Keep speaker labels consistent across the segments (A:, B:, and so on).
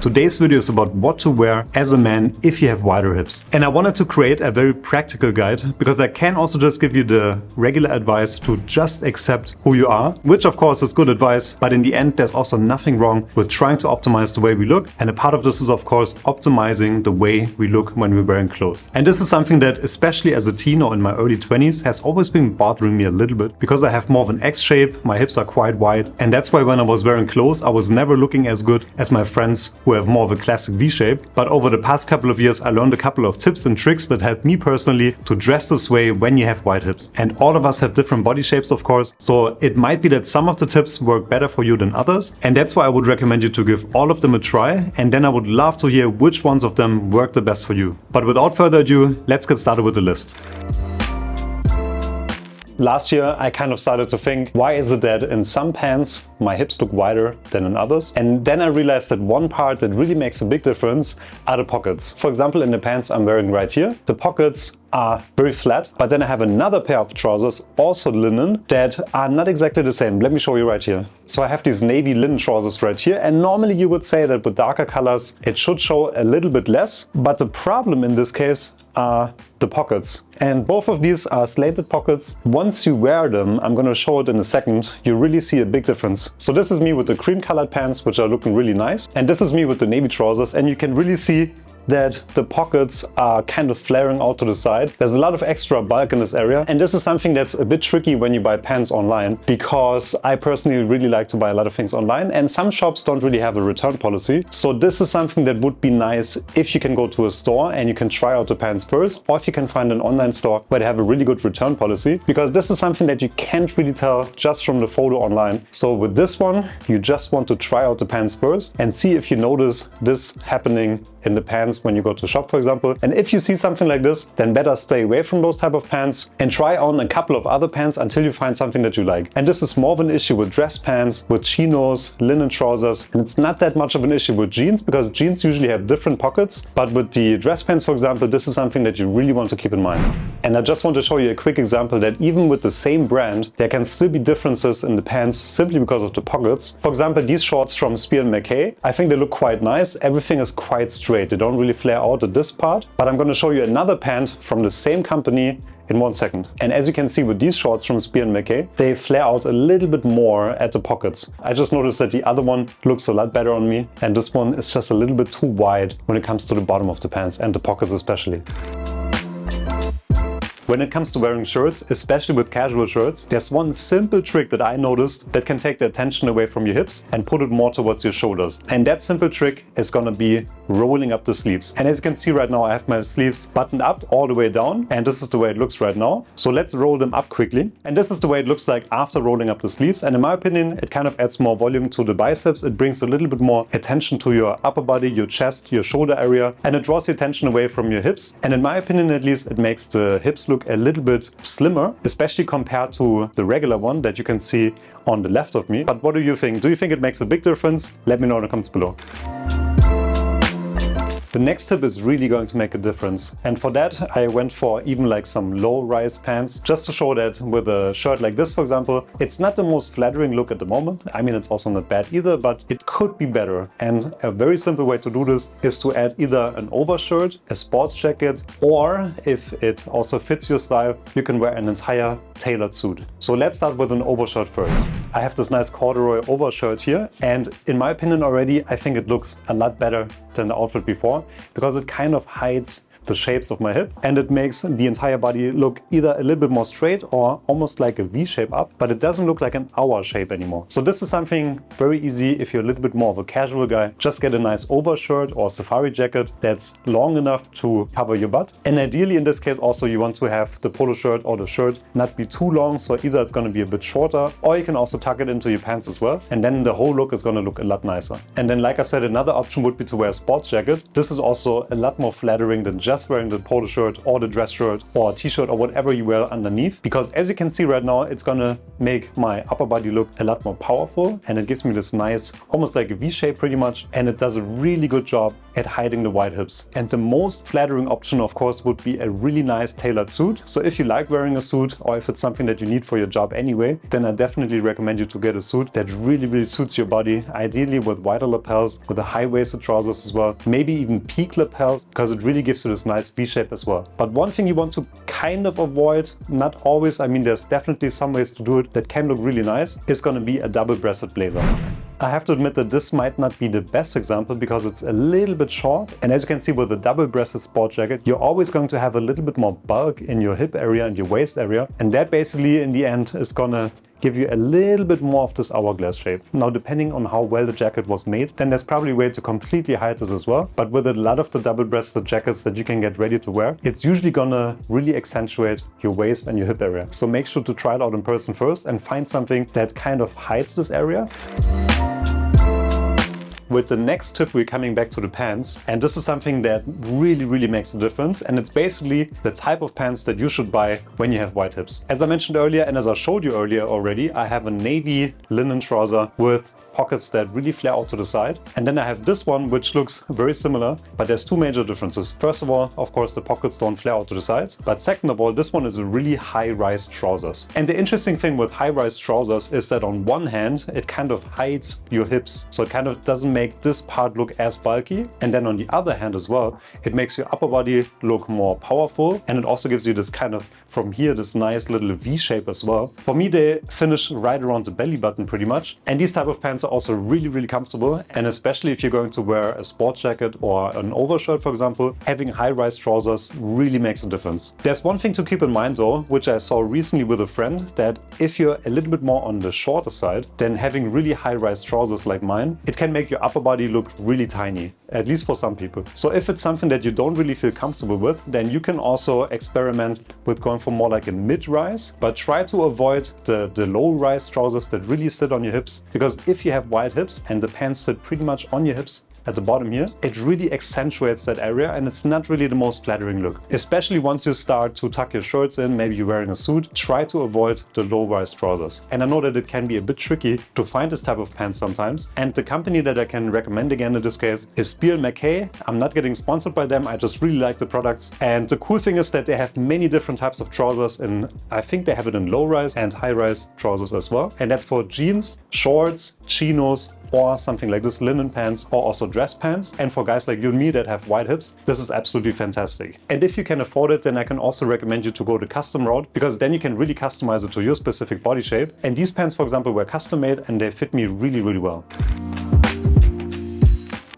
A: Today's video is about what to wear as a man if you have wider hips. And I wanted to create a very practical guide because I can also just give you the regular advice to just accept who you are, which of course is good advice, but in the end there's also nothing wrong with trying to optimize the way we look. And a part of this is of course optimizing the way we look when we're wearing clothes. And this is something that especially as a teen or in my early 20s has always been bothering me a little bit because I have more of an X shape, my hips are quite wide, and that's why when I was wearing clothes I was never looking as good as my friends who have more of a classic V shape. But over the past couple of years I learned a couple of tips and tricks that helped me personally to dress this way when you have wide hips. And all of us have different body shapes of course, so it might be that some of the tips work better for you than others, and that's why I would recommend you to give all of them a try, and then I would love to hear which ones of them work the best for you. But without further ado, let's get started with the list. Last year I kind of started to think, why is it that in some pants my hips look wider than in others? And then I realized that one part that really makes a big difference are the pockets. For example, in the pants I'm wearing right here, the pockets are very flat, but then I have another pair of trousers, also linen, that are not exactly the same. Let me show you right here. So I have these navy linen trousers right here, and normally you would say that with darker colors it should show a little bit less, but the problem in this case are the pockets. And both of these are slanted pockets. Once you wear them, I'm going to show it in a second, you really see a big difference. So this is me with the cream colored pants, which are looking really nice, and this is me with the navy trousers, and you can really see that the pockets are kind of flaring out to the side. There's a lot of extra bulk in this area, and this is something that's a bit tricky when you buy pants online, because I personally really like to buy a lot of things online and some shops don't really have a return policy. So this is something that would be nice if you can go to a store and you can try out the pants first, or if you can find an online store where they have a really good return policy, because this is something that you can't really tell just from the photo online. So with this one, you just want to try out the pants first and see if you notice this happening in the pants when you go to shop, for example. And if you see something like this, then better stay away from those type of pants and try on a couple of other pants until you find something that you like. And this is more of an issue with dress pants, with chinos, linen trousers, and it's not that much of an issue with jeans because jeans usually have different pockets. But with the dress pants, for example, this is something that you really want to keep in mind. And I just want to show you a quick example that even with the same brand, there can still be differences in the pants simply because of the pockets. For example, these shorts from Spear & Mackay, I think they look quite nice. Everything is quite straight. They don't really flare out at this part, but I'm going to show you another pant from the same company in 1 second. And as you can see with these shorts from Spear & Mackay, they flare out a little bit more at the pockets. I just noticed that the other one looks a lot better on me, and this one is just a little bit too wide when it comes to the bottom of the pants and the pockets especially. When it comes to wearing shirts, especially with casual shirts, there's one simple trick that I noticed that can take the attention away from your hips and put it more towards your shoulders. And that simple trick is gonna be rolling up the sleeves. And as you can see right now, I have my sleeves buttoned up all the way down, and this is the way it looks right now. So let's roll them up quickly. And this is the way it looks like after rolling up the sleeves. And in my opinion, it kind of adds more volume to the biceps. It brings a little bit more attention to your upper body, your chest, your shoulder area, and it draws the attention away from your hips. And in my opinion, at least, it makes the hips look a little bit slimmer, especially compared to the regular one that you can see on the left of me. But what do you think? Do you think it makes a big difference? Let me know in the comments below. The next tip is really going to make a difference, and for that I went for even like some low-rise pants, just to show that with a shirt like this, for example, it's not the most flattering look at the moment. I mean, it's also not bad either, but it could be better. And a very simple way to do this is to add either an overshirt, a sports jacket, or if it also fits your style, you can wear an entire tailored suit. So let's start with an overshirt first. I have this nice corduroy overshirt here, and in my opinion already, I think it looks a lot better than the outfit before, because it kind of hides the shapes of my hip and it makes the entire body look either a little bit more straight or almost like a V shape up, but it doesn't look like an hour shape anymore. So this is something very easy if you're a little bit more of a casual guy. Just get a nice overshirt or safari jacket that's long enough to cover your butt, and ideally in this case also you want to have the polo shirt or the shirt not be too long, so either it's going to be a bit shorter or you can also tuck it into your pants as well, and then the whole look is going to look a lot nicer. And then, like I said, another option would be to wear a sports jacket. This is also a lot more flattering than just just wearing the polo shirt or the dress shirt or t-shirt or whatever you wear underneath, because as you can see right now, it's gonna make my upper body look a lot more powerful, and it gives me this nice, almost like a V shape pretty much, and it does a really good job at hiding the wide hips. And the most flattering option, of course, would be a really nice tailored suit. So if you like wearing a suit, or if it's something that you need for your job anyway, then I definitely recommend you to get a suit that really suits your body, ideally with wider lapels, with a high-waisted trousers as well, maybe even peak lapels, because it really gives you this nice V shape as well. But one thing you want to kind of avoid, not always, I mean there's definitely some ways to do it that can look really nice, is going to be a double-breasted blazer. I have to admit that this might not be the best example because it's a little bit short, and as you can see with the double-breasted sport jacket, you're always going to have a little bit more bulk in your hip area and your waist area, and that basically in the end is gonna give you a little bit more of this hourglass shape. Now, depending on how well the jacket was made, then there's probably a way to completely hide this as well. But with a lot of the double-breasted jackets that you can get ready to wear, it's usually gonna really accentuate your waist and your hip area. So make sure to try it out in person first and find something that kind of hides this area. With the next tip, we're coming back to the pants, and this is something that really makes a difference, and it's basically the type of pants that you should buy when you have wide hips. As I mentioned earlier, and as I showed you earlier already, I have a navy linen trouser with pockets that really flare out to the side. And then I have this one, which looks very similar, but there's two major differences. First of all, of course, the pockets don't flare out to the sides. But second of all, this one is a really high-rise trousers. And the interesting thing with high-rise trousers is that on one hand, it kind of hides your hips. So it kind of doesn't make this part look as bulky. And then on the other hand as well, it makes your upper body look more powerful. And it also gives you this kind of, from here, this nice little V shape as well. For me, they finish right around the belly button pretty much. And these type of pants are also really comfortable, and especially if you're going to wear a sport jacket or an overshirt, for example, having high-rise trousers really makes a difference. There's one thing to keep in mind though, which I saw recently with a friend, that if you're a little bit more on the shorter side, then having really high-rise trousers like mine, it can make your upper body look really tiny, at least for some people. So if it's something that you don't really feel comfortable with, then you can also experiment with going for more like a mid-rise, but try to avoid the low-rise trousers that really sit on your hips, because if you have wide hips and the pants sit pretty much on your hips at the bottom here, it really accentuates that area, and it's not really the most flattering look. Especially once you start to tuck your shirts in, maybe you're wearing a suit, try to avoid the low-rise trousers. And I know that it can be a bit tricky to find this type of pants sometimes, and the company that I can recommend again in this case is Spiel McKay. I'm not getting sponsored by them, I just really like the products. And the cool thing is that they have many different types of trousers, and I think they have it in low-rise and high-rise trousers as well. And that's for jeans, shorts, chinos, or something like this, linen pants, or also dress pants. And for guys like you and me that have wide hips, this is absolutely fantastic. And if you can afford it, then I can also recommend you to go the custom route, because then you can really customize it to your specific body shape. And these pants, for example, were custom made and they fit me really well.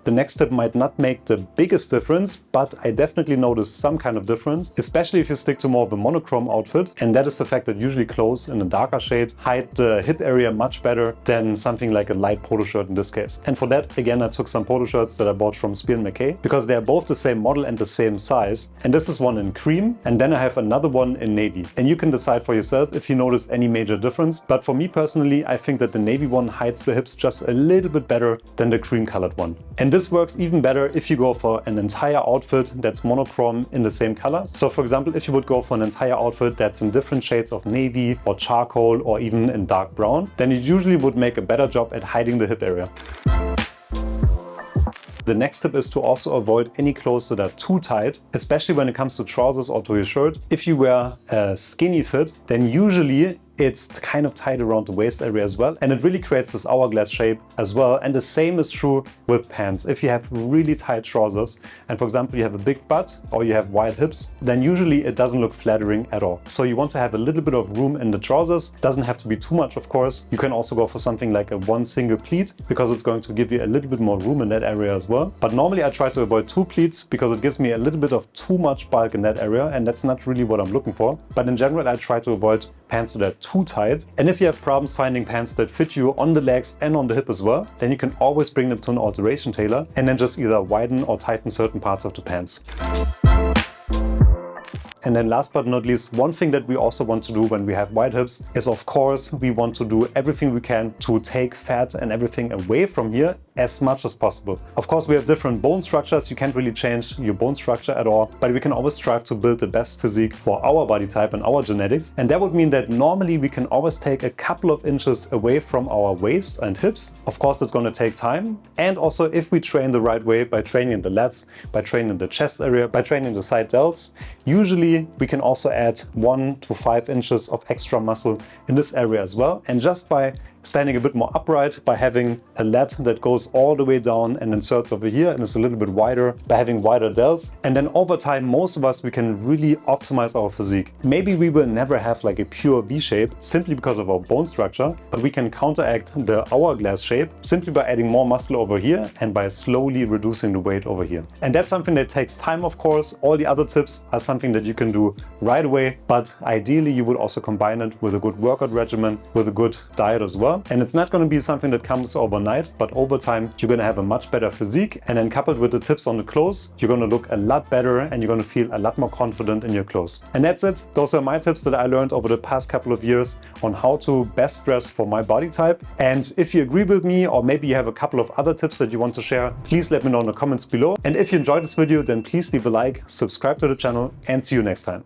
A: The next tip might not make the biggest difference, but I definitely noticed some kind of difference, especially if you stick to more of a monochrome outfit. And that is the fact that usually clothes in a darker shade hide the hip area much better than something like a light polo shirt in this case. And for that, again, I took some polo shirts that I bought from Spiel McKay, because they're both the same model and the same size. And this is one in cream, and then I have another one in navy. And you can decide for yourself if you notice any major difference. But for me personally, I think that the navy one hides the hips just a little bit better than the cream colored one. And this works even better if you go for an entire outfit that's monochrome in the same color. So for example, if you would go for an entire outfit that's in different shades of navy or charcoal or even in dark brown, then it usually would make a better job at hiding the hip area. The next tip is to also avoid any clothes that are too tight, especially when it comes to trousers or to your shirt. If you wear a skinny fit, then usually it's kind of tight around the waist area as well, and it really creates this hourglass shape as well. And the same is true with pants. If you have really tight trousers and for example you have a big butt or you have wide hips, then usually it doesn't look flattering at all. So you want to have a little bit of room in the trousers. Doesn't have to be too much, of course. You can also go for something like a one single pleat, because it's going to give you a little bit more room in that area as well. But normally I try to avoid two pleats because it gives me a little bit of too much bulk in that area, and that's not really what I'm looking for. But in general, I try to avoid pants that are too tight. And if you have problems finding pants that fit you on the legs and on the hip as well, then you can always bring them to an alteration tailor and then just either widen or tighten certain parts of the pants. And then last but not least, one thing that we also want to do when we have wide hips is, of course, we want to do everything we can to take fat and everything away from here as much as possible. Of course, we have different bone structures. You can't really change your bone structure at all, but we can always strive to build the best physique for our body type and our genetics. And that would mean that normally we can always take a couple of inches away from our waist and hips. Of course, it's going to take time. And also, if we train the right way, by training the lats, by training the chest area, by training the side delts, usually we can also add 1 to 5 inches of extra muscle in this area as well. And just by standing a bit more upright, by having a lat that goes all the way down and inserts over here and is a little bit wider, by having wider delts. And then over time, most of us, we can really optimize our physique. Maybe we will never have like a pure V shape simply because of our bone structure, but we can counteract the hourglass shape simply by adding more muscle over here and by slowly reducing the weight over here. And that's something that takes time, of course. All the other tips are something that you can do right away, but ideally you would also combine it with a good workout regimen, with a good diet as well. And it's not going to be something that comes overnight, but over time you're going to have a much better physique. And then coupled with the tips on the clothes, you're going to look a lot better and you're going to feel a lot more confident in your clothes. And that's it. Those are my tips that I learned over the past couple of years on how to best dress for my body type. And if you agree with me, or maybe you have a couple of other tips that you want to share, please let me know in the comments below. And if you enjoyed this video, then please leave a like, subscribe to the channel, and see you next time.